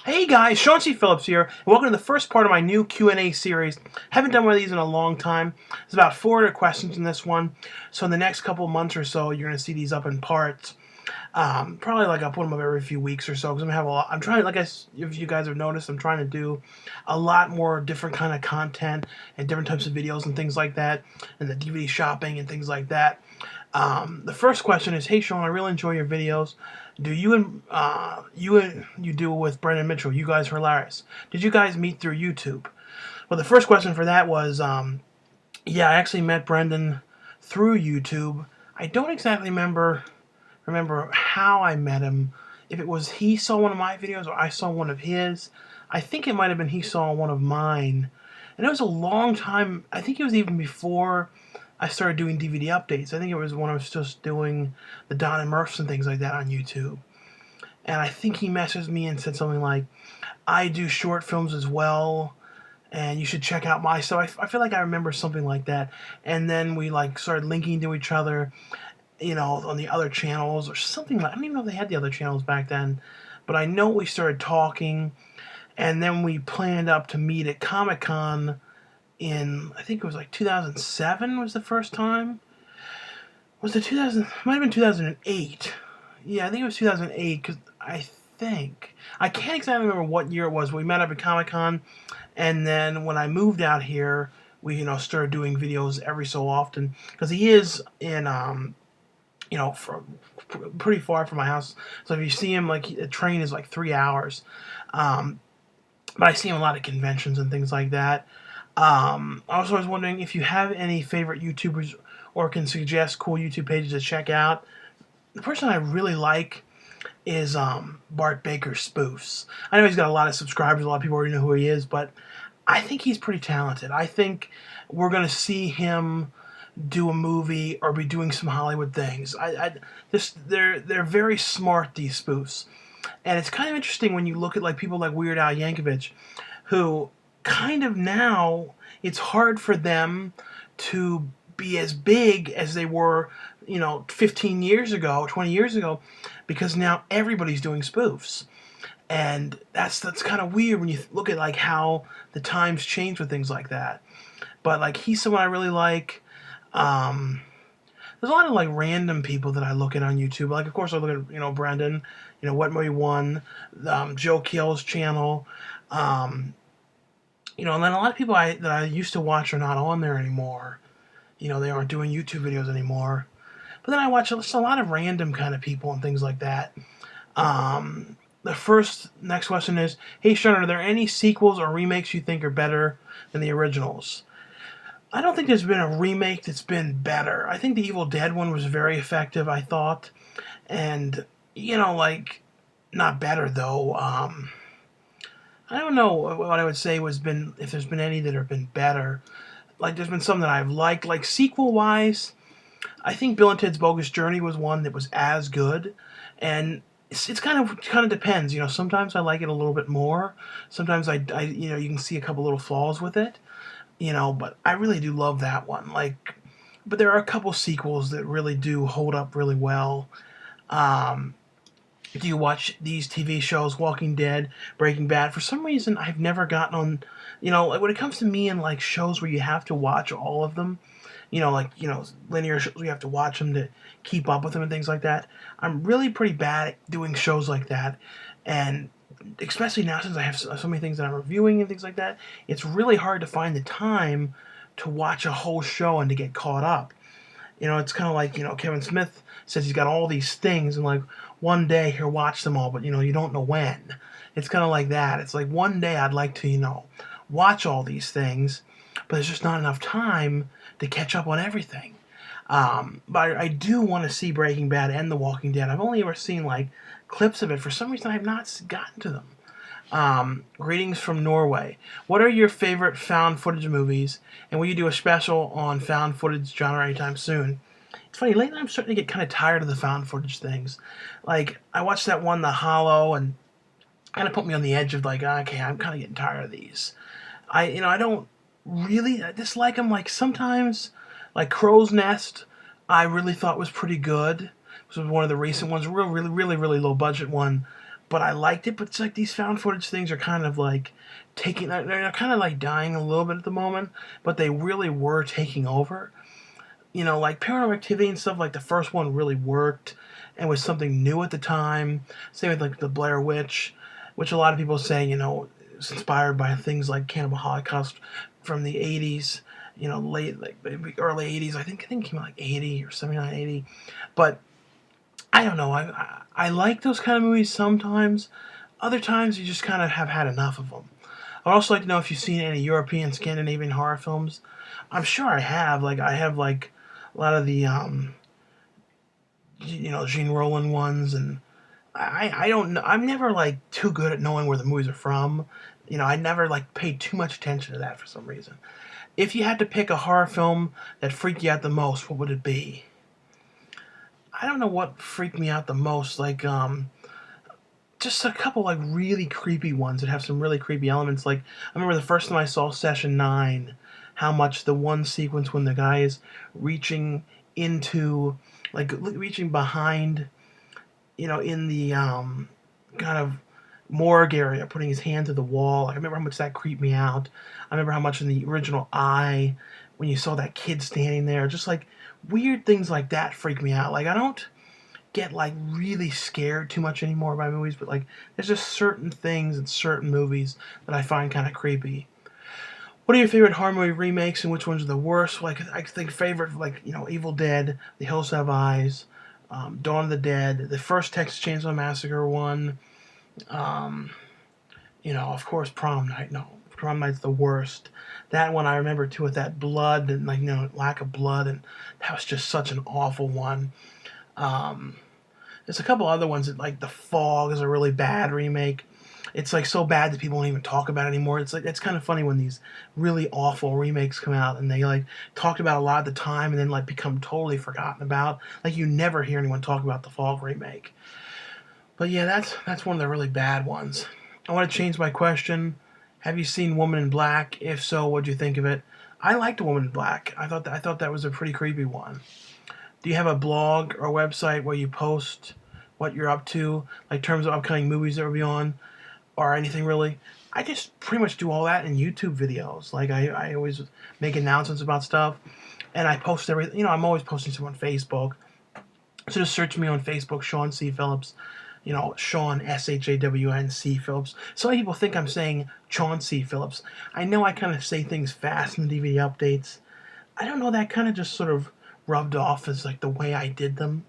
Hey guys, Sean C. Phillips here, and welcome to the first part of my new Q&A series. Haven't done one of these in a long time. There's about 400 questions in this one, so in the next couple of months or so, you're going to see these up in parts. Probably like I'll put them up every few weeks or so, because I'm going to have a lot. I'm trying, if you guys have noticed, I'm trying to do a lot more different kind of content and different types of videos and things like that, and the DVD shopping and things like that. The first question is, hey Sean, I really enjoy your videos. Do you and you do with Brendan Mitchell? You guys are hilarious. Did you guys meet through YouTube? Well, the first question for that was, yeah, I actually met Brendan through YouTube. I don't exactly remember how I met him. If it was he saw one of my videos or I saw one of his. I think it might have been he saw one of mine. And it was a long time. I think it was even before I started doing DVD updates. I think it was when I was just doing the Don and Murphs and things like that on YouTube. And I think he messaged me and said something like, I do short films as well, and you should check out my stuff. I feel like I remember something like that. And then we started linking to each other, on the other channels or something like, I don't even know if they had the other channels back then, but I know we started talking, and then we planned up to meet at Comic-Con in, I think it was like 2007 was the first time. Was it 2000? Might have been 2008. Yeah, I think it was 2008, because I can't exactly remember what year it was. We met up at Comic-Con, and then when I moved out here, we, started doing videos every so often, because he is in, pretty far from my house. So if you see him, the train is like 3 hours. But I see him a lot at conventions and things like that. Also, I was wondering if you have any favorite YouTubers or can suggest cool YouTube pages to check out. The person I really like is Bart Baker Spoofs. I know he's got a lot of subscribers, a lot of people already know who he is, but I think he's pretty talented. I think we're going to see him do a movie or be doing some Hollywood things. They're very smart, these spoofs. And it's kind of interesting when you look at people like Weird Al Yankovic, who kind of now it's hard for them to be as big as they were, 15 years ago, 20 years ago, because now everybody's doing spoofs. And that's kind of weird when you look at how the times change with things like that. But he's someone I really like. There's a lot of random people that I look at on YouTube. Of course I look at Brendan, What Movie One, Joe Keel's channel. And then a lot of people that I used to watch are not on there anymore. They aren't doing YouTube videos anymore. But then I watch just a lot of random kind of people and things like that. The next question is, hey Sean, are there any sequels or remakes you think are better than the originals? I don't think there's been a remake that's been better. I think the Evil Dead one was very effective, I thought. And, not better though. I don't know what I would say if there's been any that have been better. There's been some that I've liked. Sequel-wise, I think Bill and Ted's Bogus Journey was one that was as good. And it's kind of depends. Sometimes I like it a little bit more. Sometimes you can see a couple little flaws with it. But I really do love that one. But there are a couple sequels that really do hold up really well. Do you watch these TV shows, Walking Dead, Breaking Bad? For some reason, I've never gotten on, when it comes to me and shows where you have to watch all of them, linear shows, you have to watch them to keep up with them and things like that. I'm really pretty bad at doing shows like that. And especially now since I have so many things that I'm reviewing and things like that, it's really hard to find the time to watch a whole show and to get caught up. It's kind of Kevin Smith says he's got all these things and one day he'll watch them all, but you don't know when. It's kind of like that. It's one day I'd like to, watch all these things, but there's just not enough time to catch up on everything. But I do want to see Breaking Bad and The Walking Dead. I've only ever seen clips of it. For some reason I have not gotten to them. Greetings from Norway. What are your favorite found footage movies, and will you do a special on found footage genre anytime soon? It's funny, lately I'm starting to get kind of tired of the found footage things. I watched that one, The Hollow, and kind of put me on the edge of okay, I'm kind of getting tired of these. I don't really dislike them. Sometimes, Crow's Nest, I really thought was pretty good. This was one of the recent ones, really, really, really low budget one. but I liked it. But it's like these found footage things are kind of like they're kind of like dying a little bit at the moment, but they really were taking over. Like Paranormal Activity and stuff, like the first one really worked and was something new at the time. Same with like the Blair Witch, which a lot of people say, is inspired by things like Cannibal Holocaust from the 80s, late, like maybe early 80s. I think it came out like 80 or 79, 80. But I don't know. I like those kind of movies sometimes. Other times you just kind of have had enough of them. I'd also like to know if you've seen any European, Scandinavian horror films. I'm sure I have. Like I have like a lot of the Gene Roland ones, and I don't know. I'm never like too good at knowing where the movies are from. I never like paid too much attention to that for some reason. If you had to pick a horror film that freaked you out the most, what would it be? I don't know what freaked me out the most. Like just a couple like really creepy ones that have some really creepy elements. Like I remember the first time I saw Session 9, how much the one sequence when the guy is reaching into, like reaching behind, in the kind of morgue area, putting his hand to the wall. Like, I remember how much that creeped me out. I remember how much in the original Eye, when you saw that kid standing there, just like weird things like that freak me out. Like I don't get like really scared too much anymore by movies, but like there's just certain things in certain movies that I find kind of creepy. What are your favorite horror movie remakes, and which ones are the worst? Like I think favorite, like Evil Dead, The Hills Have Eyes, Dawn of the Dead, the first Texas Chainsaw Massacre one. Um, of course, Prom Night. No, Prom Night's the worst. That one I remember too, with that blood and like lack of blood, and that was just such an awful one. Um, there's a couple other ones that, like The Fog is a really bad remake. It's like so bad that people don't even talk about it anymore. It's like it's kind of funny when these really awful remakes come out and they like talked about a lot at the time and then like become totally forgotten about. Like you never hear anyone talk about the Fog remake. But yeah, that's one of the really bad ones. I want to change my question. Have you seen Woman in Black? If so, what'd you think of it? I liked Woman in Black. I thought that was a pretty creepy one. Do you have a blog or website where you post what you're up to, like terms of upcoming movies that will be on, or anything really? I just pretty much do all that in YouTube videos. Like I always make announcements about stuff, and I post everything. I'm always posting stuff on Facebook. So just search me on Facebook, Sean C. Phillips. Sean, Shawn C. Phillips. Some people think I'm saying Chauncey Phillips. I know I kind of say things fast in the DVD updates. I don't know, that kind of just sort of rubbed off as like the way I did them.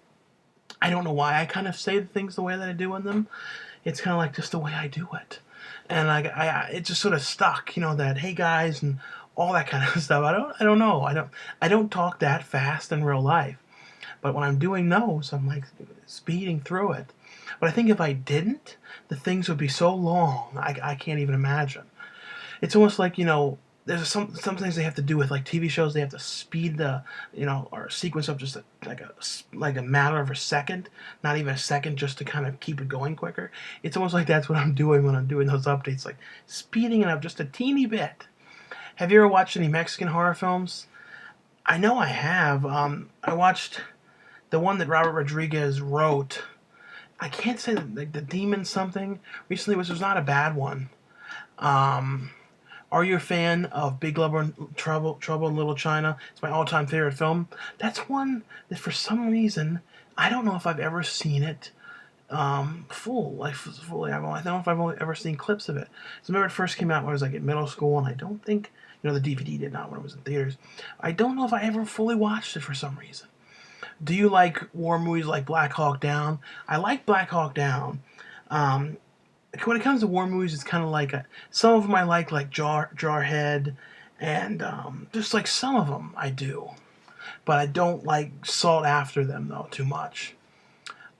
I don't know why I kind of say the things the way that I do in them. It's kind of like just the way I do it. And it just sort of stuck, that hey guys and all that kind of stuff. I don't know. I don't talk that fast in real life. But when I'm doing those, I'm like speeding through it. But I think if I didn't, the things would be so long, I can't even imagine. It's almost like, there's some things they have to do with like TV shows. They have to speed the, or sequence up just like a matter of a second, not even a second, just to kind of keep it going quicker. It's almost like that's what I'm doing when I'm doing those updates, like speeding it up just a teeny bit. Have you ever watched any Mexican horror films? I know I have. I watched the one that Robert Rodriguez wrote. I can't say like the Demon something recently, which was not a bad one. Are you a fan of Big Trouble in Little China? It's my all-time favorite film. That's one that for some reason I don't know if I've ever seen it fully. I don't know if I've only ever seen clips of it. So I remember it first came out when I was like in middle school, and I don't think the DVD did not when it was in theaters. I don't know if I ever fully watched it for some reason. Do you like war movies like Black Hawk Down? I like Black Hawk Down. When it comes to war movies, it's kind of like some of them I like Jarhead, and just like some of them I do, but I don't like sought after them though too much.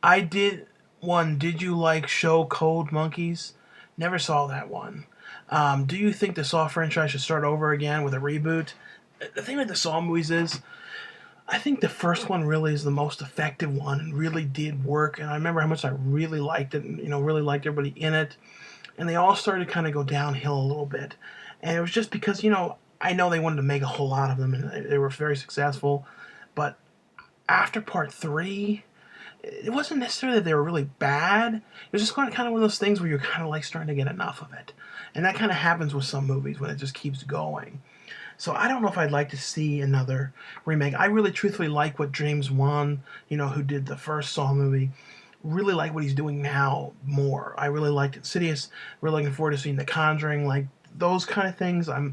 I did one. Did you like Show Cold Monkeys? Never saw that one. Do you think the Saw franchise should start over again with a reboot? The thing with the Saw movies is, I think the first one really is the most effective one and really did work. And I remember how much I really liked it and, really liked everybody in it. And they all started to kind of go downhill a little bit. And it was just because, I know they wanted to make a whole lot of them and they were very successful. But after part 3, it wasn't necessarily that they were really bad. It was just kind of one of those things where you're kind of like starting to get enough of it. And that kind of happens with some movies when it just keeps going. So I don't know if I'd like to see another remake. I really truthfully like what James Wan, who did the first Saw movie, really like what he's doing now more. I really liked Insidious. Really looking forward to seeing The Conjuring, like those kind of things. I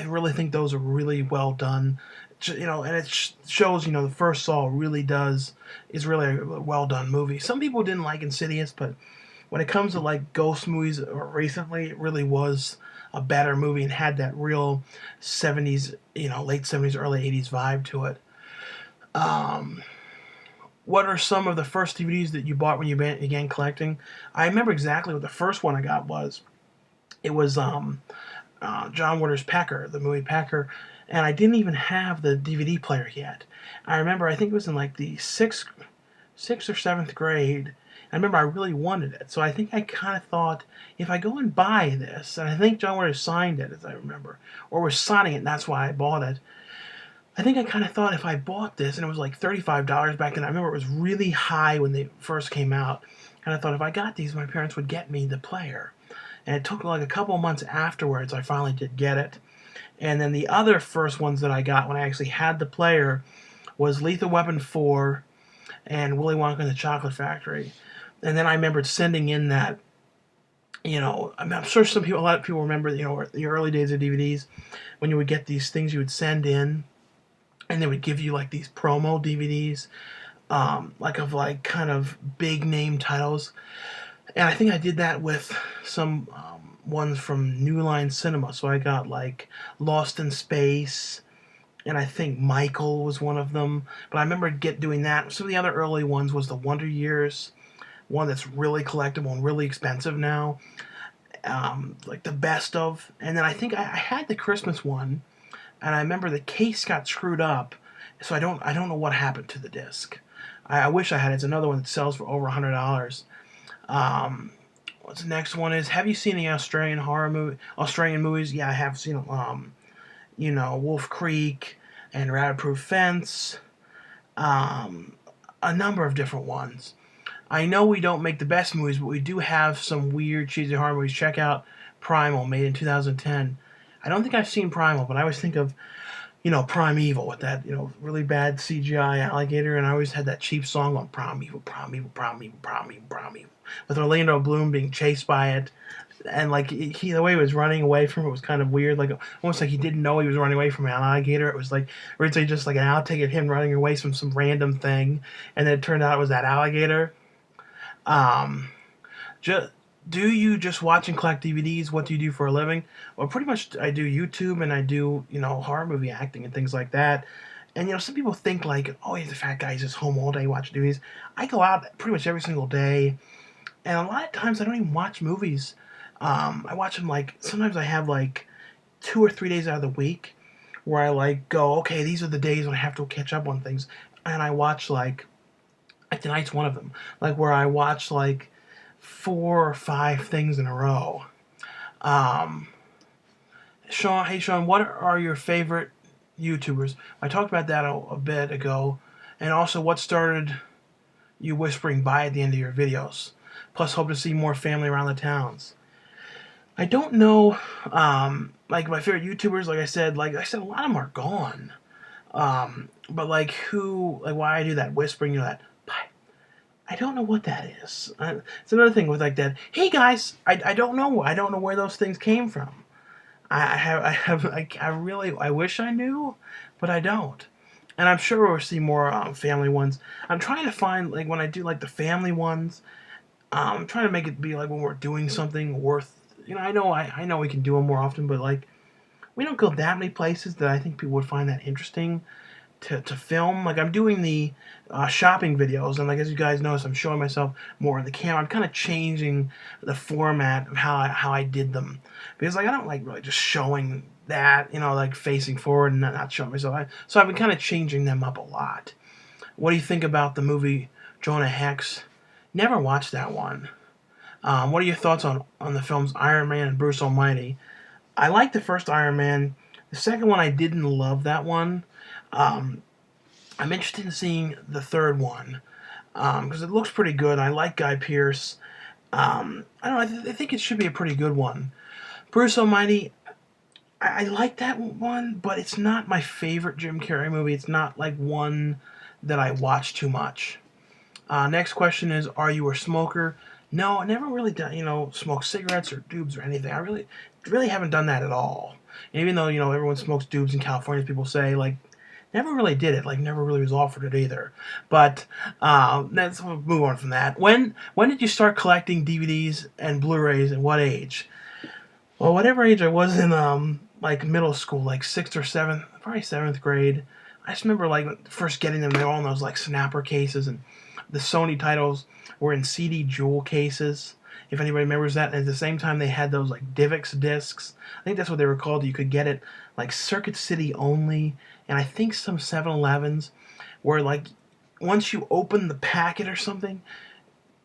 really think those are really well done. And it shows, the first Saw is really a well done movie. Some people didn't like Insidious, but when it comes to like ghost movies or recently, it really was a better movie and had that real 70s, late 70s, early 80s vibe to it. What are some of the first DVDs that you bought when you began collecting? I remember exactly what the first one I got was. It was John Waters' Pecker, the movie Pecker, and I didn't even have the DVD player yet. I remember, I think it was in like the sixth or seventh grade. I remember I really wanted it, so I think I kind of thought, if I go and buy this, and I think John Waters signed it, as I remember, or was signing it, and that's why I bought it. I think I kind of thought if I bought this, and it was like $35 back then. I remember it was really high when they first came out, and I thought if I got these, my parents would get me the player. And it took like a couple of months afterwards I finally did get it. And then the other first ones that I got when I actually had the player was Lethal Weapon 4 and Willy Wonka and the Chocolate Factory. And then I remembered sending in that, I'm sure a lot of people remember, the early days of DVDs, when you would get these things you would send in, and they would give you like these promo DVDs, like kind of big name titles. And I think I did that with some ones from New Line Cinema. So I got like Lost in Space, and I think Michael was one of them. But I remember doing that. Some of the other early ones was the Wonder Years, one that's really collectible and really expensive now, like the best of. And then I think I had the Christmas one, and I remember the case got screwed up, so I don't know what happened to the disc. I wish I had it. It's another one that sells for over $100. What's the next one is? Have you seen any Australian movies? Yeah, I have seen them. Wolf Creek and Rabbit Proof Fence. A number of different ones. I know we don't make the best movies, but we do have some weird, cheesy horror movies. Check out Primal, made in 2010. I don't think I've seen Primal, but I always think of, Primeval with that, really bad CGI alligator, and I always had that cheap song on Primeval, Primeval, Primeval, Primeval, Primeval, with Orlando Bloom being chased by it, and like the way he was running away from it was kind of weird, like almost like he didn't know he was running away from an alligator. It was like originally just like an outtake of him running away from some random thing, and then it turned out it was that alligator. Do you just watch and collect DVDs? What do you do for a living? Well, pretty much I do YouTube, and I do, horror movie acting and things like that. And, some people think like, oh, he's a fat guy, he's just home all day watching DVDs. I go out pretty much every single day, and a lot of times I don't even watch movies. I watch them sometimes I have 2 or 3 days out of the week where I go, okay, these are the days when I have to catch up on things. And I watch like tonight's one of them, where I watch 4 or 5 things in a row. Sean, what are your favorite YouTubers? I talked about that a bit ago. And also, what started you whispering bye at the end of your videos? Plus, hope to see more family around the towns. I don't know, my favorite YouTubers, like I said, a lot of them are gone. But why I do that whispering, that I don't know what that is. It's another thing with that. Hey guys, I don't know. I don't know where those things came from. I wish I knew, but I don't. And I'm sure we'll see more family ones. I'm trying to find when I do the family ones. I'm trying to make it be when we're doing something worth. I know we can do them more often, but we don't go that many places that I think people would find that interesting to film. I'm doing the shopping videos, and as you guys notice, I'm showing myself more on the camera. I'm kind of changing the format of how I did them, because I don't really just showing that, facing forward and not showing myself. So I've been kind of changing them up a lot. What do you think about the movie Jonah Hex? Never watched that one. What are your thoughts on the films Iron Man and Bruce Almighty? I liked the first Iron Man. The second one, I didn't love that one. I'm interested in seeing the third one. because it looks pretty good. I like Guy Pearce. I don't know. I think it should be a pretty good one. Bruce Almighty. I like that one, but it's not my favorite Jim Carrey movie. It's not like one that I watch too much. Next question is, are you a smoker? No, I never really done, smoke cigarettes or doobs or anything. I really haven't done that at all. And even though, everyone smokes doobs in California, as people say, like, never really did it. Like, never really was offered it either. But we'll move on from that. When did you start collecting DVDs and Blu-rays, and what age? Well, whatever age I was in, like middle school, like 6th or 7th, probably 7th grade. I just remember like first getting them. They were all in those like snapper cases, and the Sony titles were in CD jewel cases. If anybody remembers that, and at the same time they had those like DivX discs. I think that's what they were called. You could get it like Circuit City only, and I think some 7-Elevens, where like once you open the packet or something,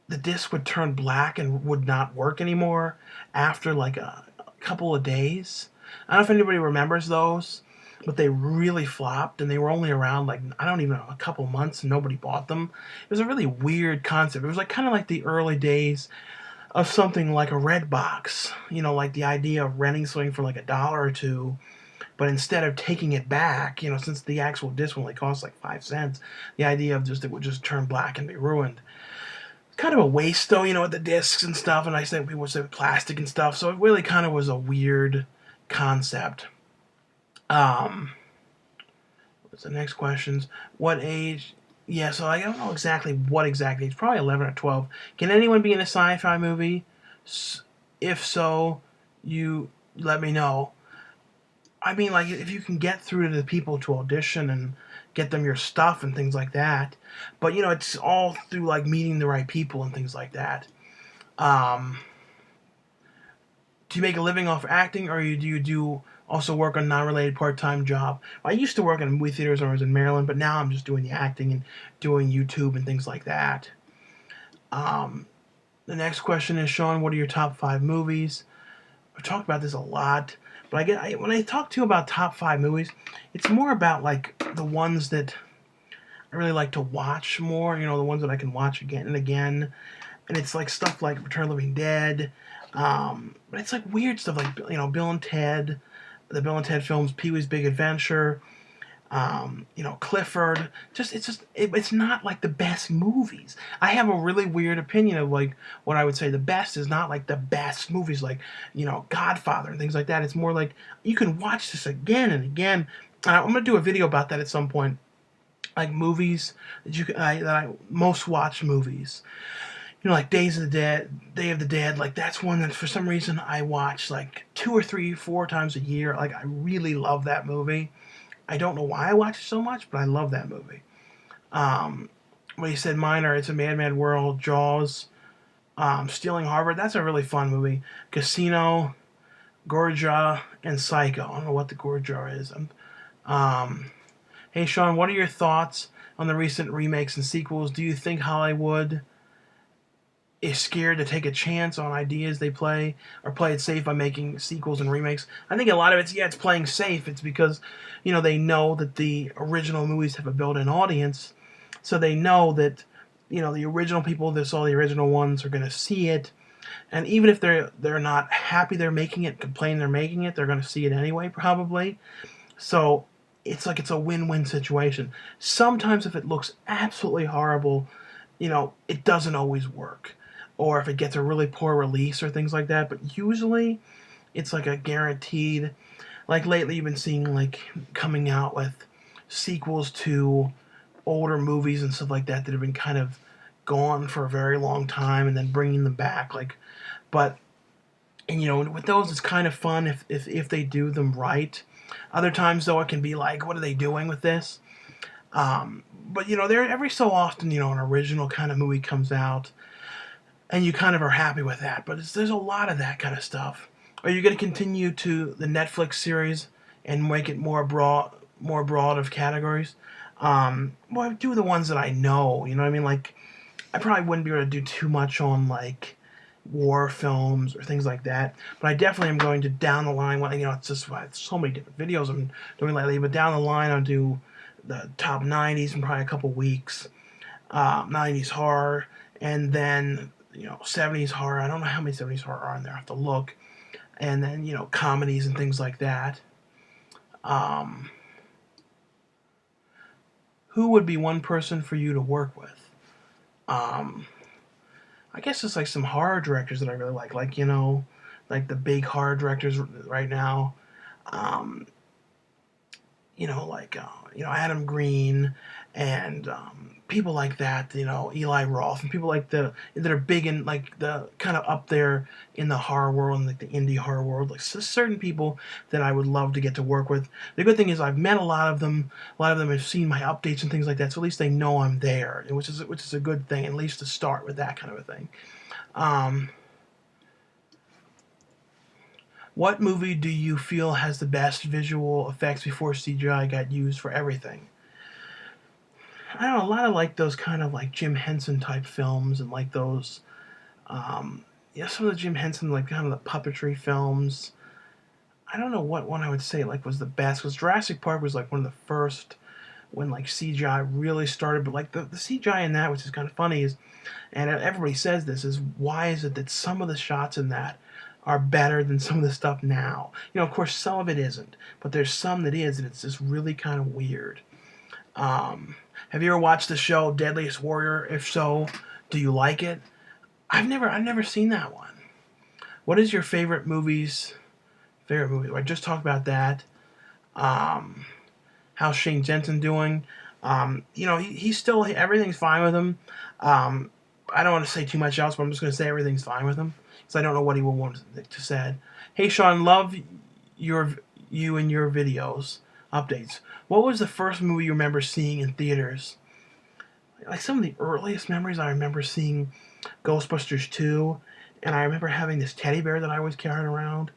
the disc would turn black and would not work anymore after like a couple of days. I don't know if anybody remembers those, but they really flopped, and they were only around like, I don't even know, a couple months, and nobody bought them. It was a really weird concept. It was like kind of like the early days of something like a red box, like the idea of renting something for like $1 or $2, but instead of taking it back, since the actual disc only cost like 5 cents, the idea of just it would just turn black and be ruined. Kind of a waste though, with the discs and stuff, and I think people would say plastic and stuff, so it really kind of was a weird concept. What's the next questions? What age? Yeah, so I don't know exactly what exact age. Probably 11 or 12. Can anyone be in a sci-fi movie? If so, you let me know. I mean, like, if you can get through to the people to audition and get them your stuff and things like that. But, it's all through, like, meeting the right people and things like that. Do you make a living off acting, or do you do also work on non-related part-time job? I used to work in movie theaters when I was in Maryland, but now I'm just doing the acting and doing YouTube and things like that. The next question is, Sean, what are your top 5 movies? I've talked about this a lot, but when I talk to you about top 5 movies, it's more about like the ones that I really like to watch more. The ones that I can watch again and again, and it's like stuff like Return of the Living Dead. But it's like weird stuff like Bill and Ted, the Bill and Ted films, Pee-wee's Big Adventure, Clifford. It's not like the best movies. I have a really weird opinion of like what I would say the best is not like the best movies like Godfather and things like that. It's more like you can watch this again and again. I'm gonna do a video about that at some point, like movies that I most watch movies. Like Day of the Dead, like that's one that for some reason I watch like 2 or 3, 4 times a year. Like I really love that movie. I don't know why I watch it so much, but I love that movie. When he said mine are It's a Mad Mad World, Jaws, Stealing Harvard, that's a really fun movie. Casino, Gorgia, and Psycho. I don't know what the Gorgia is. Hey Sean, what are your thoughts on the recent remakes and sequels? Do you think Hollywood is scared to take a chance on ideas they play, or play it safe by making sequels and remakes? I think a lot of it's playing safe. It's because they know that the original movies have a built-in audience, so they know that the original people that saw the original ones are going to see it, and even if they're not happy they're making it, complain they're making it, they're going to see it anyway probably. So it's like it's a win-win situation. Sometimes if it looks absolutely horrible, it doesn't always work, or if it gets a really poor release or things like that. But usually, it's like a guaranteed. Like lately, you've been seeing like coming out with sequels to older movies and stuff like that have been kind of gone for a very long time, and then bringing them back. And with those, it's kind of fun if they do them right. Other times, though, it can be like, what are they doing with this? But there every so often, an original kind of movie comes out, and you kind of are happy with that. But there's a lot of that kind of stuff. Are you going to continue to the Netflix series and make it more broad of categories? Well, I do the ones that I know. You know what I mean? Like, I probably wouldn't be able to do too much on like war films or things like that. But I definitely am going to down the line. It's just so many different videos I'm doing lately. But down the line, I'll do the top 90s in probably a couple weeks. 90s horror, and then 70s horror. I don't know how many 70s horror are in there. I have to look. And then comedies and things like that. Um, who would be one person for you to work with? Um, I guess it's like some horror directors that I really like like the big horror directors right now. Um, Adam Green and people like that. Eli Roth and people like that are big in like the kind of up there in the horror world and like the indie horror world. Like certain people that I would love to get to work with. The good thing is I've met a lot of them. A lot of them have seen my updates and things like that. So at least they know I'm there, which is a good thing. At least to start with that kind of a thing. Um, what movie do you feel has the best visual effects before CGI got used for everything? I don't know, a lot of like those kind of like Jim Henson type films and like those, some of the Jim Henson, like kind of the puppetry films. I don't know what one I would say like was the best, because Jurassic Park was like one of the first when like CGI really started, but like the CGI in that, which is kind of funny, is, and everybody says this, is why is it that some of the shots in that are better than some of the stuff now? Of course, some of it isn't, but there's some that is, and it's just really kind of weird. Have you ever watched the show Deadliest Warrior? If so, do you like it? I've never seen that one. What is your favorite movies? Favorite movie? I just talked about that. Um, how's Shane Jensen doing? He's still, everything's fine with him. Um, I don't want to say too much else, but I'm just going to say everything's fine with him because I don't know what he will want to say. Hey Sean, love your you and your videos updates. What was the first movie you remember seeing in theaters? Like some of the earliest memories, I remember seeing Ghostbusters 2, and I remember having this teddy bear that I was carrying around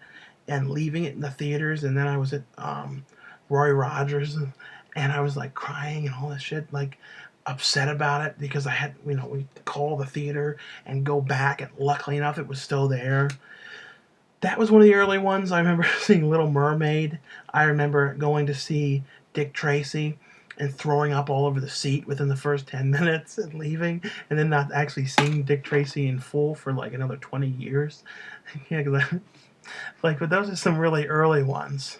and leaving it in the theaters, and then I was at Roy Rogers, and I was like crying and all that shit, like upset about it because I had, we call the theater and go back, and luckily enough it was still there. That was one of the early ones. I remember seeing Little Mermaid. I remember going to see Dick Tracy and throwing up all over the seat within the first 10 minutes and leaving, and then not actually seeing Dick Tracy in full for like another 20 years. Yeah, but those are some really early ones.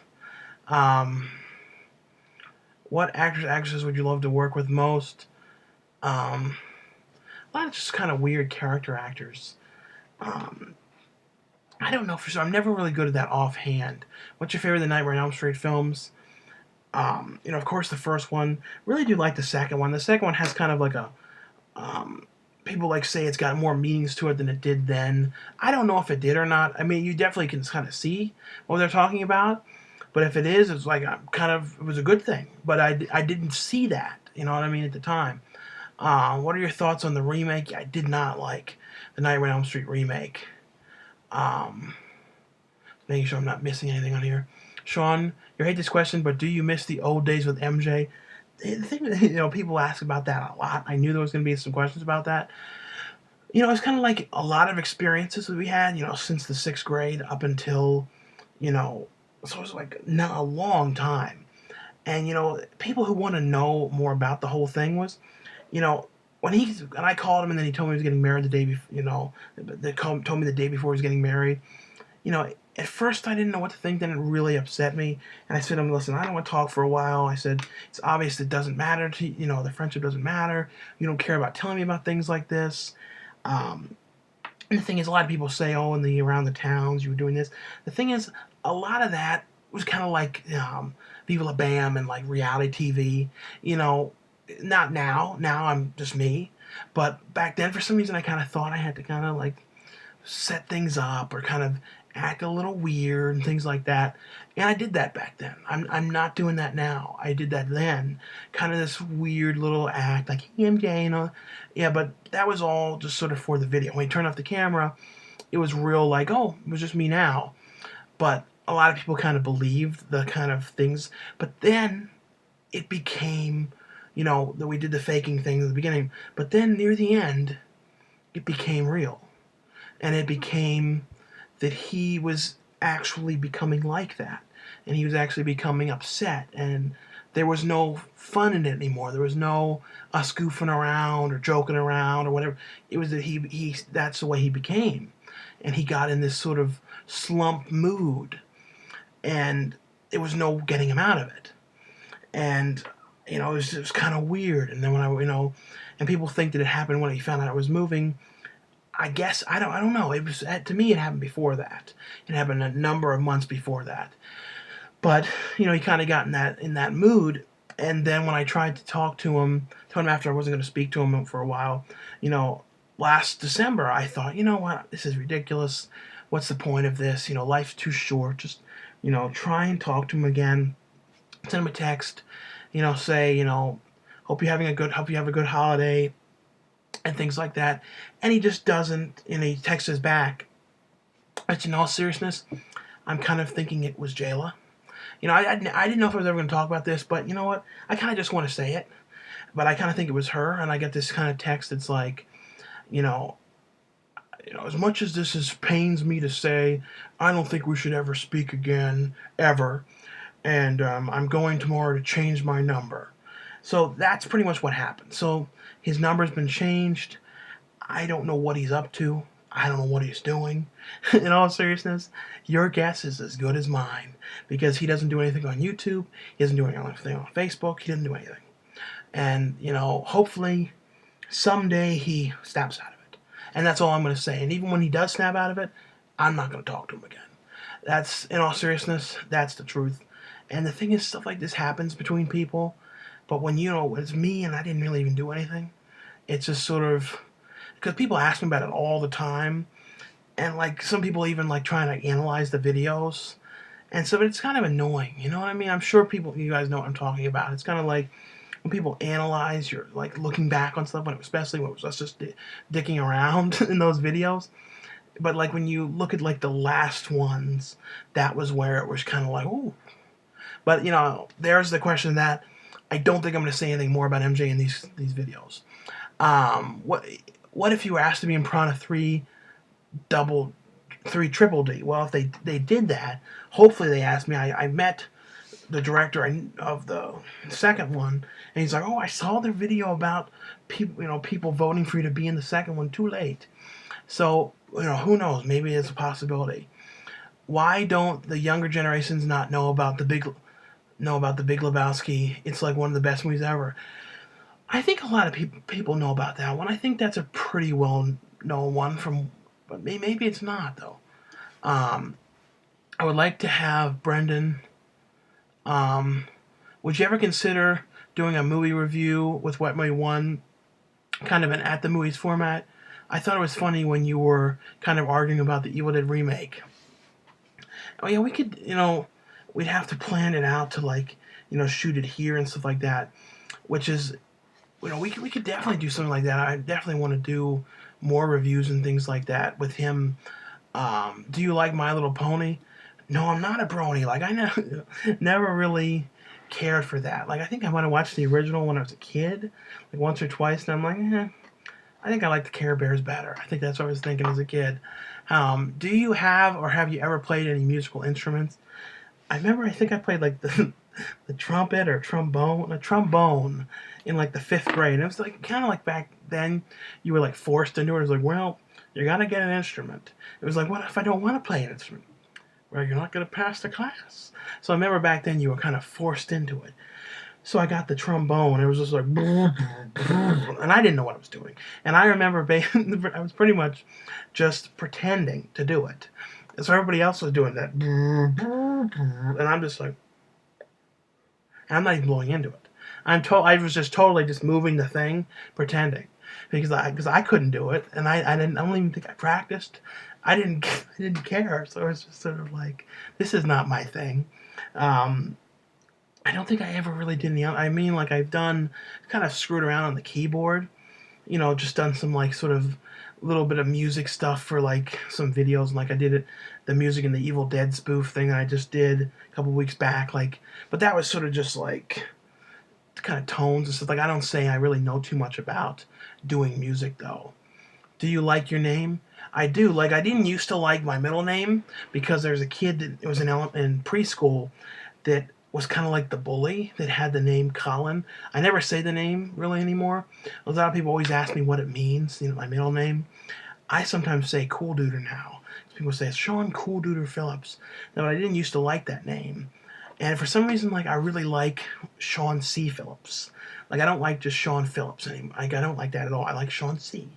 Um, what actors, actresses would you love to work with most? A lot of just kind of weird character actors. Um, I don't know for sure. I'm never really good at that offhand. What's your favorite of the Nightmare on Elm Street films? Of course, the first one. Really do like the second one. The second one has kind of like a. People like say it's got more meanings to it than it did then. I don't know if it did or not. I mean, you definitely can kind of see what they're talking about. But if it is, it's like it was a good thing. But I didn't see that. You know what I mean at the time. What are your thoughts on the remake? I did not like the Nightmare on Elm Street remake. Um, Making sure I'm not missing anything on here. Sean, you hate this question, but do you miss the old days with MJ? The thing, people ask about that a lot. I knew there was going to be some questions about that. It's kind of like a lot of experiences that we had, since the sixth grade up until, so it was like not a long time. And, people who want to know more about the whole thing was, you know, and I called him and then he told me he was getting married the day before, told me the day before he was getting married. At first I didn't know what to think, then it really upset me. And I said to him, listen, I don't want to talk for a while. I said, it's obvious it doesn't matter to the friendship doesn't matter. You don't care about telling me about things like this. Um, and the thing is, a lot of people say, oh, around the towns, you were doing this. The thing is, a lot of that was kind of like Viva La Bam and like reality TV. Not now. Now I'm just me. But back then, for some reason, I kind of thought I had to kind of like set things up or kind of act a little weird and things like that. And I did that back then. I'm not doing that now. I did that then. Kind of this weird little act, like, hey, I'm gay, Yeah, but that was all just sort of for the video. When you turn off the camera, it was real like, oh, it was just me now. But a lot of people kind of believed the kind of things. But then it became, that we did the faking thing at the beginning. But then near the end, it became real. And it became that he was actually becoming like that. And he was actually becoming upset and there was no fun in it anymore. There was no us goofing around or joking around or whatever. It was that he that's the way he became, and he got in this sort of slump mood, and there was no getting him out of it. And it was kind of weird. And then when and people think that it happened when he found out I was moving. I guess I don't know. It was, to me, it happened before that. It happened a number of months before that. But he kind of got in that mood. And then when I tried to talk to him, told him after I wasn't going to speak to him for a while, last December, I thought, you know what, this is ridiculous. What's the point of this? Life's too short. Just try and talk to him again. Send him a text. Say, hope you have a good holiday, and things like that. And he just doesn't. He texts us back. But in all seriousness, I'm kind of thinking it was Jayla. I didn't know if I was ever going to talk about this, but you know what? I kind of just want to say it. But I kind of think it was her, and I get this kind of text that's like, as much as pains me to say, I don't think we should ever speak again, ever. And I'm going tomorrow to change my number. So that's pretty much what happened. So his number's been changed. I don't know what he's up to. I don't know what he's doing. In all seriousness, your guess is as good as mine, because he doesn't do anything on YouTube. He doesn't do anything on Facebook. He doesn't do anything. And, hopefully someday he snaps out of it. And that's all I'm going to say. And even when he does snap out of it, I'm not going to talk to him again. That's, in all seriousness, that's the truth. And the thing is, stuff like this happens between people. But when, it's me and I didn't really even do anything, it's just sort of, because people ask me about it all the time. And, some people even, trying to analyze the videos. And so it's kind of annoying, you know what I mean? I'm sure you guys know what I'm talking about. It's kind of like when people analyze, you're, looking back on stuff, especially when it was us just dicking around in those videos. But, when you look at, the last ones, that was where it was kind of like, ooh. But, there's the question that I don't think I'm going to say anything more about MJ in these videos. What if you were asked to be in Piranha 3 Triple D? Well, if they did that, hopefully they asked me. I met the director of the second one, and he's like, oh, I saw their video about people voting for you to be in the second one. Too late. So, who knows? Maybe it's a possibility. Why don't the younger generations not know about the Big Lebowski? It's like one of the best movies ever. I think a lot of people know about that one. I think that's a pretty well-known one, but maybe it's not, though. I would like to have Brendan. Would you ever consider doing a movie review with What Movie One, kind of an at the movies format? I thought it was funny when you were kind of arguing about the Evil Dead remake. Oh yeah, we could, we'd have to plan it out to shoot it here and stuff like that, which is, we could definitely do something like that. I definitely want to do more reviews and things like that with him. Do you like My Little Pony? No, I'm not a brony. I never really cared for that. I think I might have watched the original when I was a kid, once or twice, and I'm like, I think I like the Care Bears better. I think that's what I was thinking as a kid. Do you have you ever played any musical instruments? I think I played the trumpet or trombone in the 5th grade. And it was kind of back then you were forced into it. It was well, you gotta get an instrument. It was what if I don't want to play an instrument? Well, you're not gonna pass the class. So I remember back then you were kind of forced into it. So I got the trombone. It was just and I didn't know what I was doing. And I remember I was pretty much just pretending to do it. And so everybody else was doing that. And I'm just and I'm not even blowing into it. I was just totally just moving the thing, pretending. Because I couldn't do it. And I don't even think I practiced. I didn't care. So it was just sort of this is not my thing. I don't think I ever really did I've done, kind of screwed around on the keyboard, just done some sort of little bit of music stuff for some videos, and I did the music in the Evil Dead spoof thing that I just did a couple weeks back, but that was sort of just kind of tones and stuff. I don't say I really know too much about doing music though. Do you like your name? I do. I didn't used to like my middle name because there's a kid that was in preschool that was kind of like the bully that had the name Colin. I never say the name really anymore. A lot of people always ask me what it means, my middle name. I sometimes say coolduder now. People say, Sean Coolduder Phillips. Now, I didn't used to like that name. And for some reason, I really like Sean C. Phillips. I don't like just Sean Phillips anymore. I don't like that at all. I like Sean C.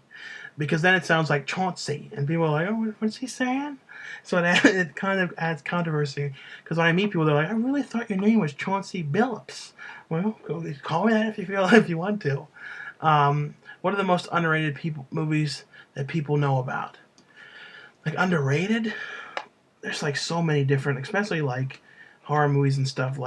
Because then it sounds like Chauncey. And people are like, oh, what's he saying? So it kind of adds controversy. Because when I meet people, they're like, I really thought your name was Chauncey Billups. Well, call me that if you want to. What are the most underrated movies that people know about? Underrated? There's so many different, especially horror movies and stuff.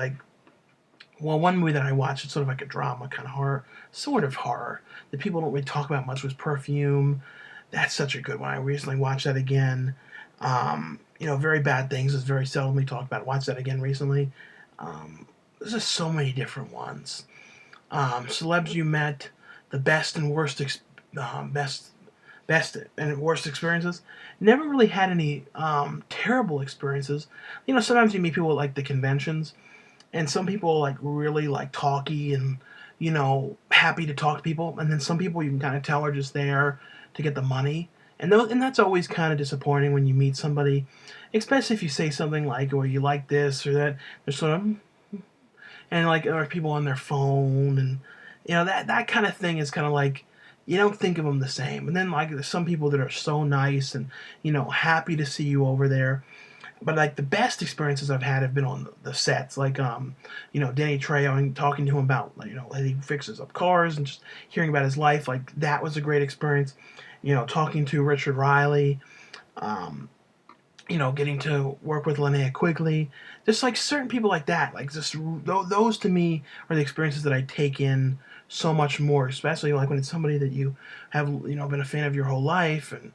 One movie that I watched, it's sort of like a drama kind of horror, sort of horror, that people don't really talk about much, was Perfume. That's such a good one. I recently watched that again. Very Bad Things is very seldomly talked about. Watched that again recently. There's just so many different ones. Celebs You Met, the best and worst, best and worst experiences. Never really had any terrible experiences. Sometimes you meet people at the conventions, and some people really talky and happy to talk to people, and then some people you can kind of tell are just there to get the money. And that's always kind of disappointing when you meet somebody, especially if you say something or you like this or that. There's sort of, and there are people on their phone, and that kind of thing is kind of you don't think of them the same. And then there's some people that are so nice and happy to see you over there. But the best experiences I've had have been on the sets, Danny Trejo, and talking to him about that he fixes up cars and just hearing about his life. That was a great experience. Talking to Richard Riley, getting to work with Linnea Quigley, just certain people like that. Just those to me are the experiences that I take in so much more, especially when it's somebody that you have been a fan of your whole life, and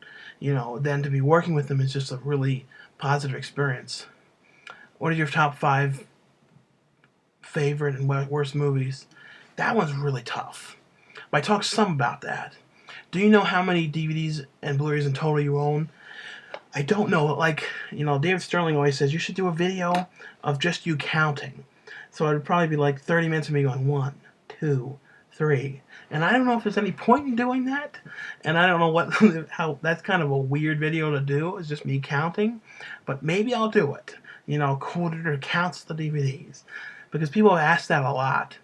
then to be working with them is just a really positive experience. What are your top 5 favorite and worst movies? That one's really tough. But I talked some about that. Do you know how many DVDs and Blu-rays in total you own? I don't know. David Sterling always says you should do a video of just you counting. So it would probably be 30 minutes of me going 1, 2, 3. And I don't know if there's any point in doing that. And I don't know how that's kind of a weird video to do. It's just me counting. But maybe I'll do it. coolduder counts the DVDs. Because people have asked that a lot.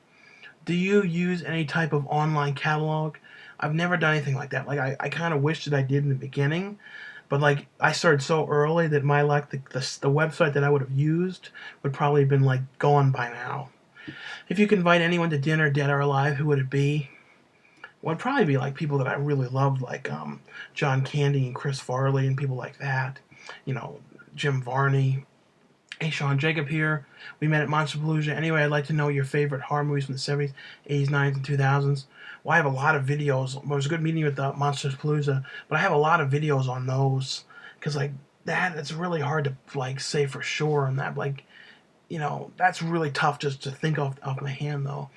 Do you use any type of online catalog? I've never done anything like that. I kind of wish that I did in the beginning. But I started so early that my the website that I would have used would probably have been gone by now. If you could invite anyone to dinner, dead or alive, who would it be? Well, it'd probably be people that I really loved, John Candy and Chris Farley and people like that. Jim Varney. Hey Sean, Jacob here. We met at Monsterpalooza. Anyway, I'd like to know your favorite horror movies from the 70s, 80s, 90s, and 2000s. Well, I have a lot of videos. It was a good meeting with Monsterpalooza, but I have a lot of videos on those. Because, it's really hard to, say for sure on that. That's really tough just to think off my hand, though.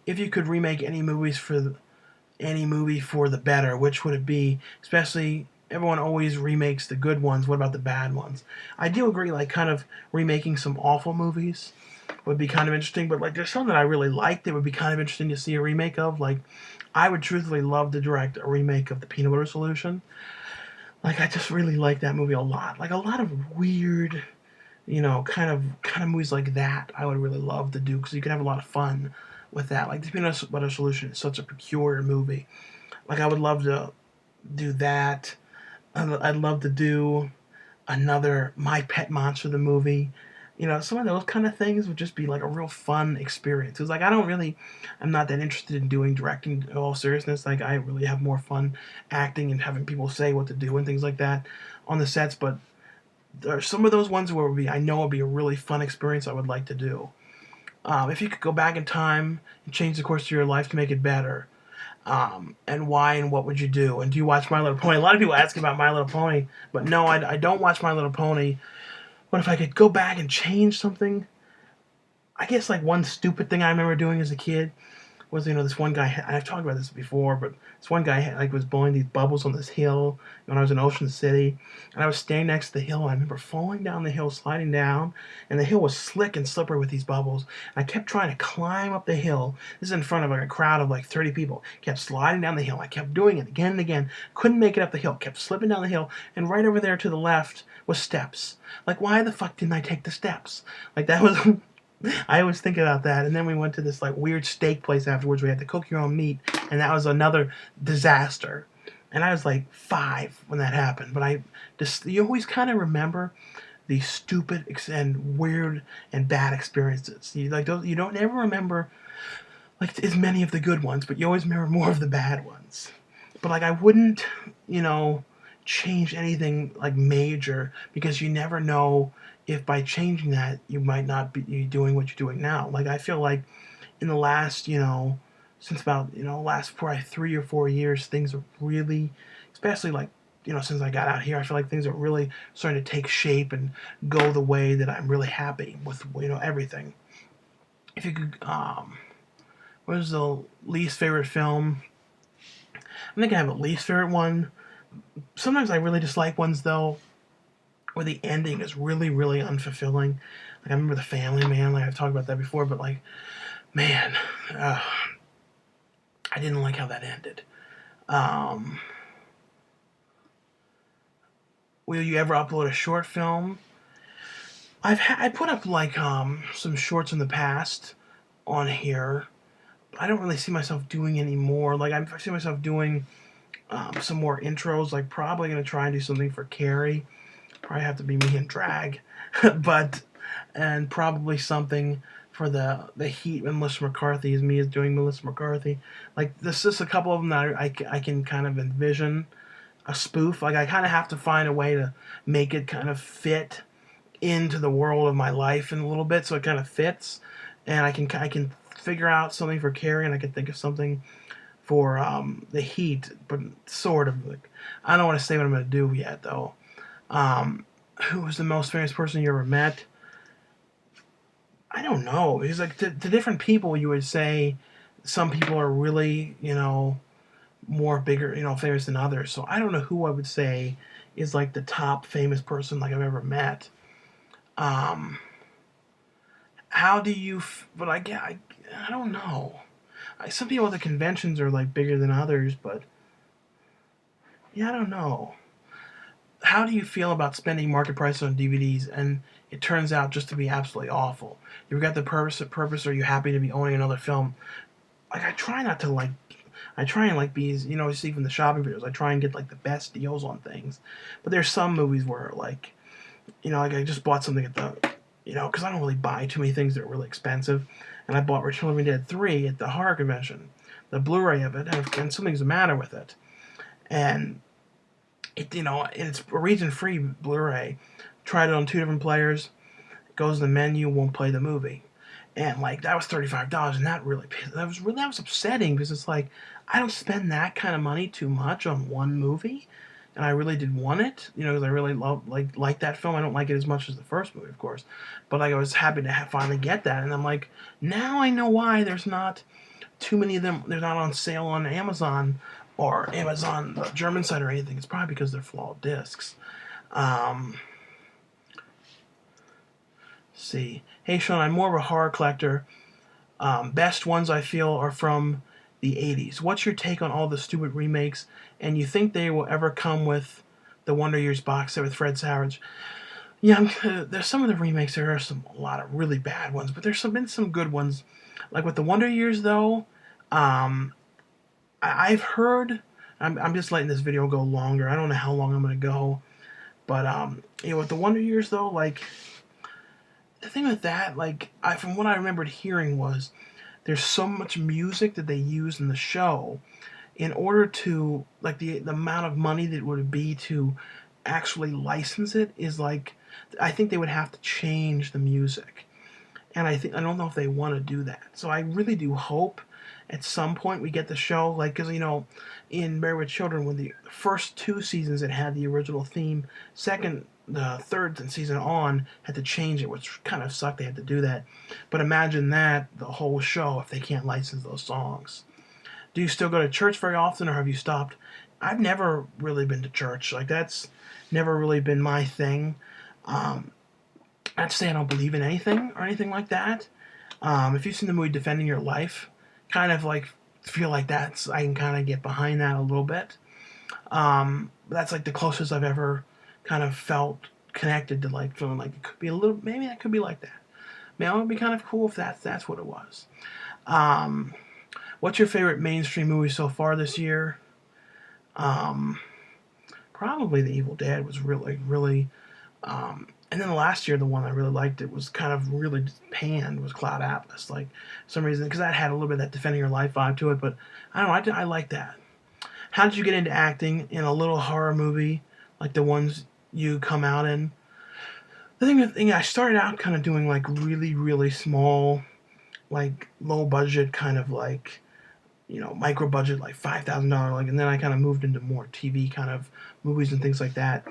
If you could remake any movie for the better, which would it be? Especially, everyone always remakes the good ones. What about the bad ones? I do agree, kind of remaking some awful movies would be kind of interesting, but there's some that I really liked that would be kind of interesting to see a remake of. I would truthfully love to direct a remake of The Peanut Butter Solution. I just really like that movie a lot. A lot of weird, kind of movies like that I would really love to do, because you could have a lot of fun with that. The Peanut Butter Solution is such a peculiar movie. I would love to do that. I'd love to do another My Pet Monster, the movie. Some of those kind of things would just be a real fun experience. Because I'm not that interested in doing directing in all seriousness. I really have more fun acting and having people say what to do and things like that on the sets. But there are some of those ones where I know it would be a really fun experience I would like to do. If you could go back in time and change the course of your life to make it better, and why and what would you do? And do you watch My Little Pony? A lot of people ask about My Little Pony, but no, I don't watch My Little Pony. But if I could go back and change something, I guess one stupid thing I remember doing as a kid, was, this one guy, I've talked about this before, but this one guy like was blowing these bubbles on this hill when I was in Ocean City, and I was standing next to the hill, and I remember falling down the hill, sliding down, and the hill was slick and slippery with these bubbles. And I kept trying to climb up the hill. This is in front of like a crowd of like 30 people. Kept sliding down the hill. I kept doing it again and again. Couldn't make it up the hill. Kept slipping down the hill, and right over there to the left was steps. Like, why the fuck didn't I take the steps? Like, that was... I always think about that. And then we went to this like weird steak place afterwards. We had to cook your own meat, and that was another disaster. And I was like 5 when that happened. But you always kind of remember these stupid and weird and bad experiences. You don't ever remember like as many of the good ones, but you always remember more of the bad ones. But like I wouldn't, change anything like major, because you never know if by changing that you might not be doing what you're doing now. Like I feel like in the last, since about, last probably 3 or 4 years, things are really, especially like, since I got out here, I feel like things are really starting to take shape and go the way that I'm really happy with, everything. If you could, what is the least favorite film? I think I have a least favorite one. Sometimes I really dislike ones, though, where the ending is really, really unfulfilling. Like, I remember The Family Man, like I've talked about that before, but like, man, I didn't like how that ended. Will you ever upload a short film? I put up like some shorts in the past on here. I don't really see myself doing any more. Like I see myself doing some more intros. Like probably gonna try and do something for Carrie. Probably have to be me in drag, and probably something for the Heat and Melissa McCarthy as me as doing Melissa McCarthy. Like this is a couple of them that I can kind of envision a spoof. Like I kind of have to find a way to make it kind of fit into the world of my life in a little bit, so it kind of fits, and I can figure out something for Carrie, and I can think of something for the Heat, but sort of like I don't want to say what I'm going to do yet though. Who was the most famous person you ever met? I don't know. Because like to different people, you would say some people are really, more bigger, famous than others. So I don't know who I would say is like the top famous person like I've ever met. How do you? But I don't know. Some people at the conventions are like bigger than others, but yeah, I don't know. How do you feel about spending market price on DVDs and it turns out just to be absolutely awful? You forgot the purpose, or are you happy to be owning another film? Like I try not to like. I try and like be, see from the shopping videos, I try and get like the best deals on things. But there's some movies where like, like I just bought something at the, because I don't really buy too many things that are really expensive. And I bought Return of the Living Dead 3 at the horror convention, the Blu-ray of it, and something's the matter with it. And it, it's a region-free Blu-ray. Tried it on 2 different players. It goes to the menu, won't play the movie. And like that was $35, and that was upsetting, because it's like I don't spend that kind of money too much on one movie, and I really did want it, because I really like that film. I don't like it as much as the first movie, of course, but like I was happy to finally get that, and I'm like, now I know why there's not too many of them. They're not on sale on Amazon or Amazon the German site or anything. It's probably because they're flawed discs. See. Hey, Sean, I'm more of a horror collector. Best ones I feel are from the 80s. What's your take on all the stupid remakes? And you think they will ever come with the Wonder Years box set with Fred Savage? Yeah, there's some of the remakes. There are a lot of really bad ones, but there's been some good ones. Like with the Wonder Years, though, I've heard. I'm just letting this video go longer. I don't know how long I'm going to go, but with the Wonder Years, though, like. The thing with that, like, from what I remembered hearing was there's so much music that they use in the show in order to, like, the amount of money that it would be to actually license it is, like, I think they would have to change the music. And I don't know if they want to do that. So I really do hope at some point we get the show, like, because, in Married with Children, when the first 2 seasons it had the original theme, second the third season on had to change it, which kind of sucked. They had to do that. But imagine that the whole show if they can't license those songs. Do you still go to church very often, or have you stopped? I've never really been to church. Like that's never really been my thing. Um, I'd say I don't believe in anything or anything like that. If you've seen the movie Defending Your Life, kind of like feel like that's I can kind of get behind that a little bit. That's like the closest I've ever kind of felt connected to like feeling like it could be a little maybe that could be like that. Maybe it would be kind of cool if that's what it was. Um, what's your favorite mainstream movie so far this year? Um, Probably The Evil Dead was really. And then last year, the one I really liked, it was kind of really panned, was Cloud Atlas. Like, for some reason, because that had a little bit of that Defending Your Life vibe to it, but I don't know, I like that. How did you get into acting in a little horror movie, like the ones you come out in? The thing, I started out kind of doing like really small, like low budget, kind of like, micro budget, like $5,000, like, and then I kind of moved into more TV kind of movies and things like that.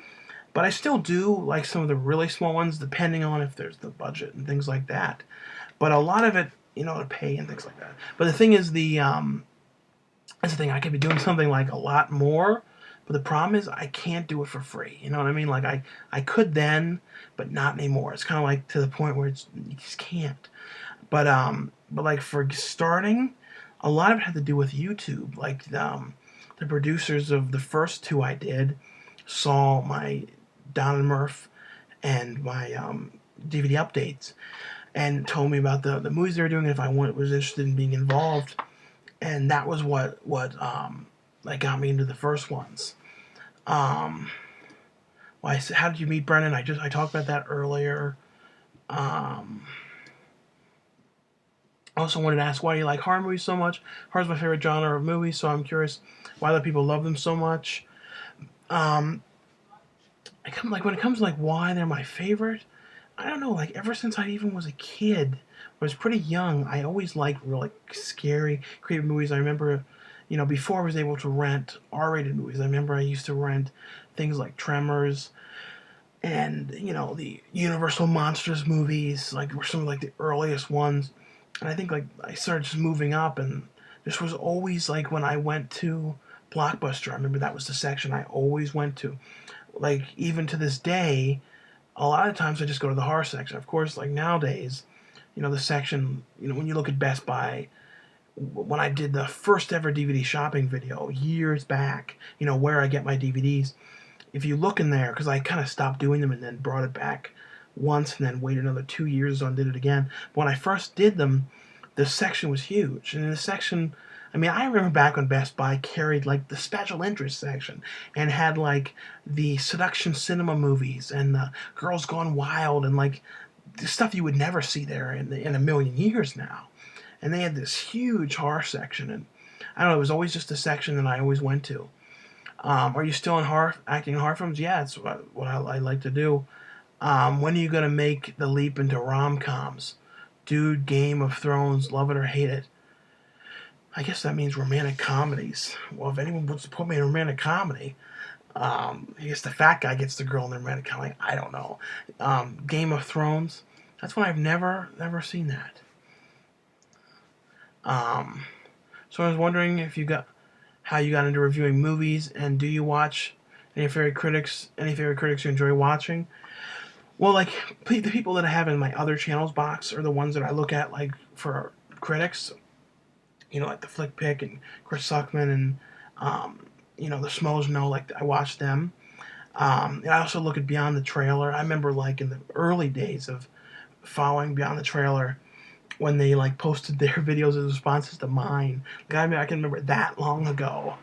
But I still do like some of the really small ones, depending on if there's the budget and things like that. But a lot of it, to pay and things like that. But the thing is, that's the thing. I could be doing something like a lot more, but the problem is I can't do it for free. You know what I mean? Like I could then, but not anymore. It's kind of like to the point where you just can't. But like for starting, a lot of it had to do with YouTube. Like the producers of the first two I did saw my Don and Murph and my DVD updates and told me about the movies they were doing and if I was interested in being involved. And that was what like got me into the first ones. Well, I said, how did you meet Brennan? I talked about that earlier. I also wanted to ask why do you like horror movies so much? Horror's my favorite genre of movies, so I'm curious why other people love them so much. When it comes to like why they're my favorite, I don't know. Like ever since I even was a kid, I was pretty young. I always liked real like scary, creepy movies. I remember, before I was able to rent R-rated movies, I remember I used to rent things like Tremors and the Universal Monsters movies. Like were some of like the earliest ones. And I think like I started just moving up, and this was always like when I went to Blockbuster. I remember that was the section I always went to. Like even to this day, a lot of times I just go to the horror section. Of course, like nowadays, the section, when you look at Best Buy, when I did the first ever DVD shopping video years back, where I get my DVDs, if you look in there, because I kind of stopped doing them and then brought it back once and then waited another 2 years and did it again. But when I first did them, the section was huge. And in the section, I remember back when Best Buy carried like the special interest section and had like the seduction cinema movies and the Girls Gone Wild and like the stuff you would never see there in a million years now. And they had this huge horror section, and I don't know, it was always just a section that I always went to. Are you still acting in horror films? Yeah, it's what I like to do. When are you going to make the leap into rom-coms? Dude, Game of Thrones, love it or hate it. I guess that means romantic comedies. Well, if anyone wants to put me in a romantic comedy, I guess the fat guy gets the girl in the romantic comedy. I don't know. Game of Thrones. That's one I've never seen that. So I was wondering how you got into reviewing movies, and do you watch any favorite critics you enjoy watching? Well, like the people that I have in my other channels box are the ones that I look at like for critics. Like the Flick Pick and Chris Suckman and the Schmoes know, like I watch them. And I also look at Beyond the Trailer. I remember like in the early days of following Beyond the Trailer when they like posted their videos as responses to mine. Like, I can remember that long ago.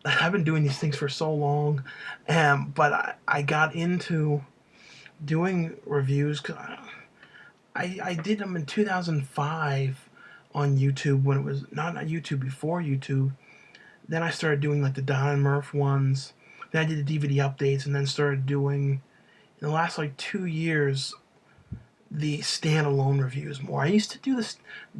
I've been doing these things for so long, but I got into doing reviews because I did them in 2005 on YouTube when it was not YouTube, before YouTube. Then I started doing like the Don and Murph ones. Then I did the DVD updates, and then started doing in the last like 2 years the standalone reviews more. I used to do this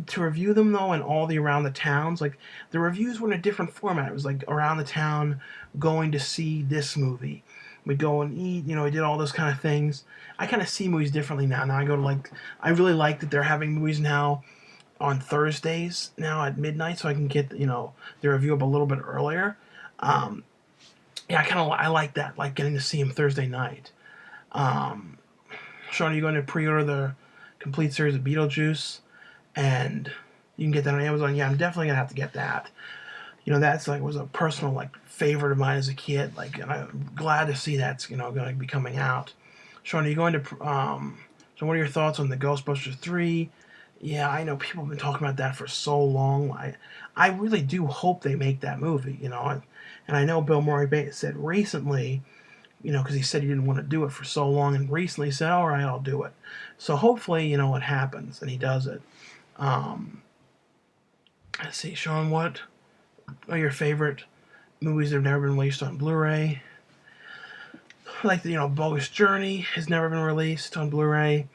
to review them though in all the around the towns. Like the reviews were in a different format. It was like around the town going to see this movie, We'd go and eat. We did all those kind of things. I kind of see movies differently now. Now I go to I really like that they're having movies now on Thursdays now at midnight, so I can get the review up a little bit earlier. Um, yeah, I like that, like getting to see him Thursday night. Um, Sean, are you going to pre-order the complete series of Beetlejuice? And you can get that on Amazon. Yeah, I'm definitely gonna have to get that. That's was a personal favorite of mine as a kid. And I'm glad to see that's going to be coming out. Sean, are you going to? So, what are your thoughts on the Ghostbusters 3? Yeah, I know people have been talking about that for so long. I really do hope they make that movie. And I know Bill Murray said recently, because he said he didn't want to do it for so long, and recently said, "All right, I'll do it." So hopefully, it happens and he does it. Um, let's see, Sean, what are your favorite movies that have never been released on Blu-ray? Bogus Journey has never been released on Blu-ray.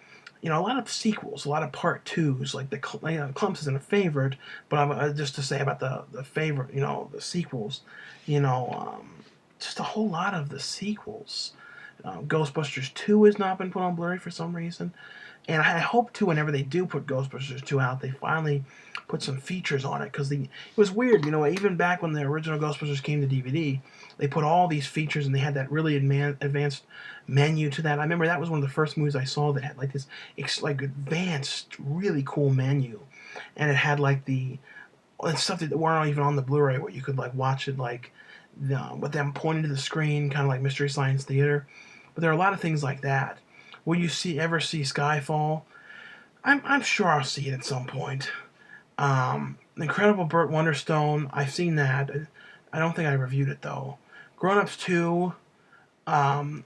A lot of sequels, a lot of part twos, like Clumps isn't a favorite, but just to say about the favorite, the sequels, just a whole lot of the sequels. Ghostbusters 2 has not been put on Blu-ray for some reason. And I hope, too, whenever they do put Ghostbusters 2 out, they finally put some features on it. Because it was weird, even back when the original Ghostbusters came to DVD, they put all these features and they had that really advanced menu to that. I remember that was one of the first movies I saw that had this advanced, really cool menu. And it had the stuff that weren't even on the Blu-ray where you could watch it with them pointing to the screen, kind of like Mystery Science Theater. But there are a lot of things like that. Will you ever see Skyfall? I'm sure I'll see it at some point. Incredible Burt Wonderstone, I've seen that. I don't think I reviewed it though. Grown Ups 2, I'll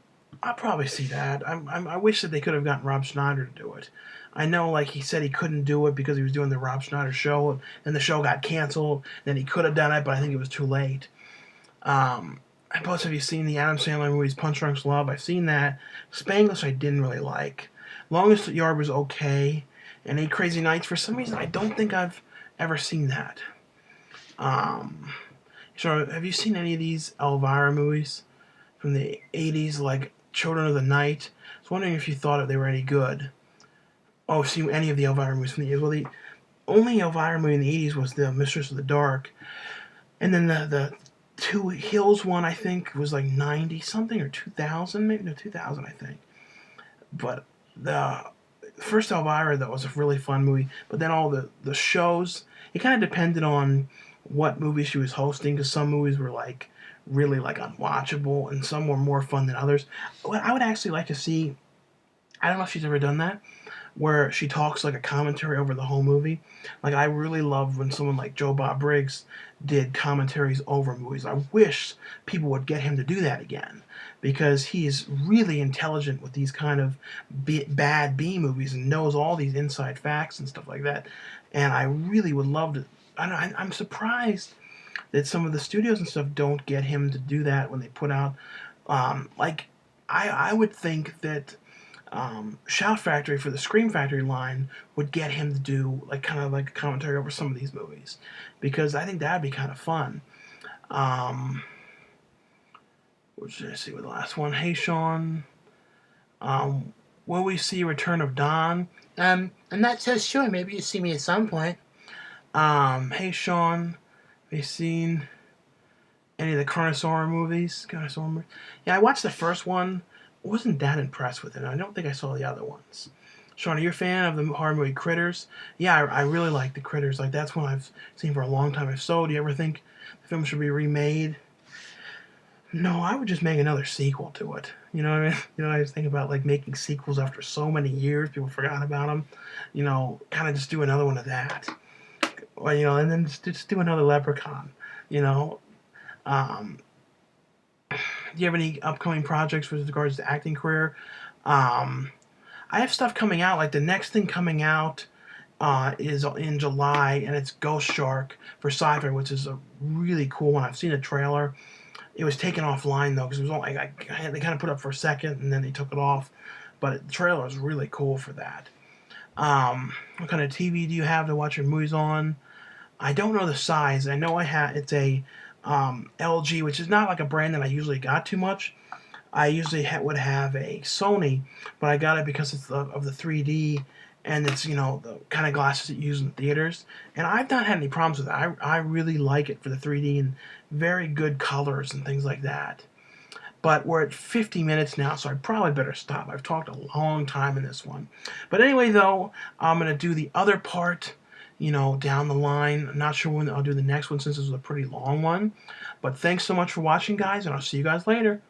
probably see that. I wish that they could have gotten Rob Schneider to do it. I know, he said he couldn't do it because he was doing the Rob Schneider show, and the show got canceled. Then he could have done it, but I think it was too late. Plus, have you seen the Adam Sandler movies Punch Drunk Love? I've seen that. Spanglish I didn't really like. Longest Yard was okay. And Eight Crazy Nights, for some reason, I don't think I've ever seen that. So, have you seen any of these Elvira movies from the 80s, like Children of the Night? I was wondering if you thought they were any good. Oh, seen any of the Elvira movies from the 80s? Well, the only Elvira movie in the 80s was The Mistress of the Dark. And then the Two Hills one, I think, was 90 something or 2000, maybe. No, 2000, I think. But the first Elvira, though, was a really fun movie. But then all the shows, it kind of depended on what movie she was hosting, because some movies were really unwatchable, and some were more fun than others. What I would actually like to see, I don't know if she's ever done that, where she talks a commentary over the whole movie. I really love when someone like Joe Bob Briggs did commentaries over movies. I wish people would get him to do that again, because he's really intelligent with these kind of bad B movies and knows all these inside facts and stuff like that. And I really would love to. I'm surprised that some of the studios and stuff don't get him to do that when they put out. I would think that Shout Factory for the Scream Factory line would get him to do kind of a commentary over some of these movies, because I think that'd be kind of fun. What should I see with the last one? Hey Sean, will we see Return of Dawn? I'm not so sure. Maybe you see me at some point. Hey Sean, have you seen any of the Carnosaur movies? Yeah, I watched the first one. Wasn't that impressed with it. I don't think I saw the other ones. Sean, are you a fan of the horror movie Critters? Yeah, I really like the Critters. That's one I've seen for a long time. If so, do you ever think the film should be remade? No, I would just make another sequel to it. You know what I mean? I was thinking about making sequels after so many years. People forgot about them. Kind of just do another one of that. Or, and then just do another Leprechaun. Do you have any upcoming projects with regards to acting career? I have stuff coming out. The next thing coming out is in July, and it's Ghost Shark for Sci-Fi, which is a really cool one. I've seen a trailer. It was taken offline though, because it was only they kind of put it up for a second and then they took it off. But the trailer is really cool for that. What kind of TV do you have to watch your movies on? I don't know the size. I know it's a LG, which is not a brand that I usually got too much. I usually would have a Sony, but I got it because it's of the 3D, and it's, you know, the kind of glasses that you use in theaters. And I've not had any problems with it. I really like it for the 3D and very good colors and things like that. But we're at 50 minutes now, so I probably better stop. I've talked a long time in this one. But anyway, though, I'm going to do the other part, you know, down the line. I'm not sure when I'll do the next one since this is a pretty long one. But thanks so much for watching, guys, and I'll see you guys later.